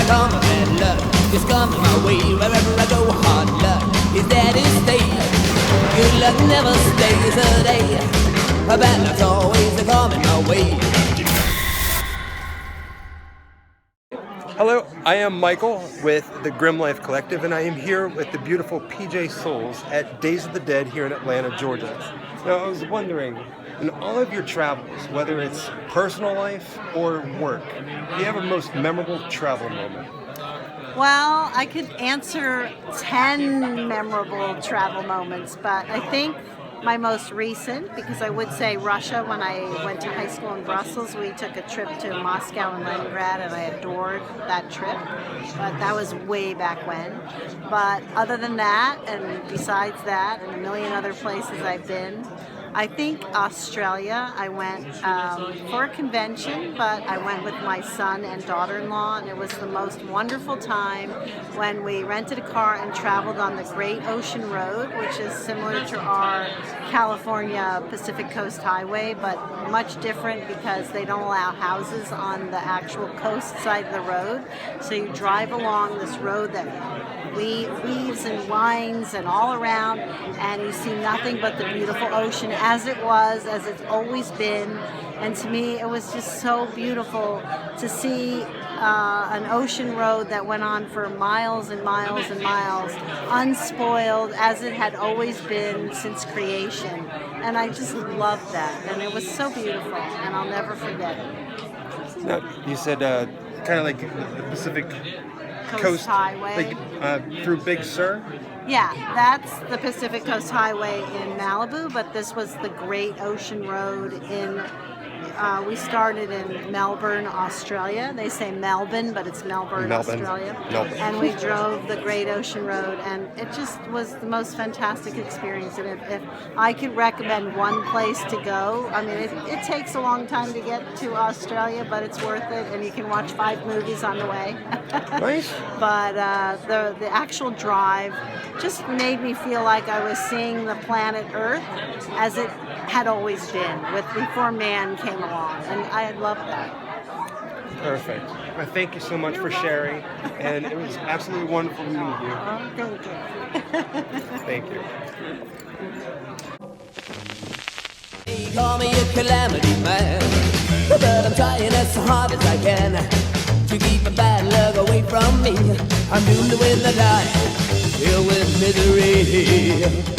come bad luck. Just comes my way wherever I go. Hard luck is there to stay. Good luck never stays a day. Bad luck's always coming my way. Hello, I am Michael with the Grimm Life Collective, and I am here with the beautiful PJ Souls at Days of the Dead here in Atlanta, Georgia. Now, I was wondering, in all of your travels, whether it's personal life or work, do you have a most memorable travel moment? Well, I could answer 10 memorable travel moments, but I think my most recent, because I would say Russia, when I went to high school in Brussels, we took a trip to Moscow and Leningrad, and I adored that trip, but that was way back when. But other than that, and besides that, and a million other places I've been, I think Australia, I went for a convention, but I went with my son and daughter-in-law, and it was the most wonderful time when we rented a car and traveled on the Great Ocean Road, which is similar to our California Pacific Coast Highway, but much different because they don't allow houses on the actual coast side of the road. So you drive along this road that weaves and winds and all around, and you see nothing but the beautiful ocean as it was, as it's always been. And to me, it was just so beautiful to see an ocean road that went on for miles and miles and miles, unspoiled as it had always been since creation. And I just loved that, and it was so beautiful, and I'll never forget it. Now, you said kind of like the Pacific Coast Highway. Like through Big Sur? Yeah, that's the Pacific Coast Highway in Malibu, but this was the Great Ocean Road in, we started in Melbourne, Australia. They say Melbourne, but it's Melbourne, Australia. Melbourne. And we drove the Great Ocean Road, and it just was the most fantastic experience. And if I could recommend one place to go, I mean, it takes a long time to get to Australia, but it's worth it, and you can watch 5 movies on the way. Nice. But the actual drive just made me feel like I was seeing the planet Earth as it had always been, before man came along, and I love that. Perfect. Well, thank you so much for sharing, and it was absolutely wonderful to meet you. Oh, thank you. Thank you. They call me a calamity man, but I'm trying as hard as I can to keep the bad luck away from me. I'm doomed to win the night, filled with misery.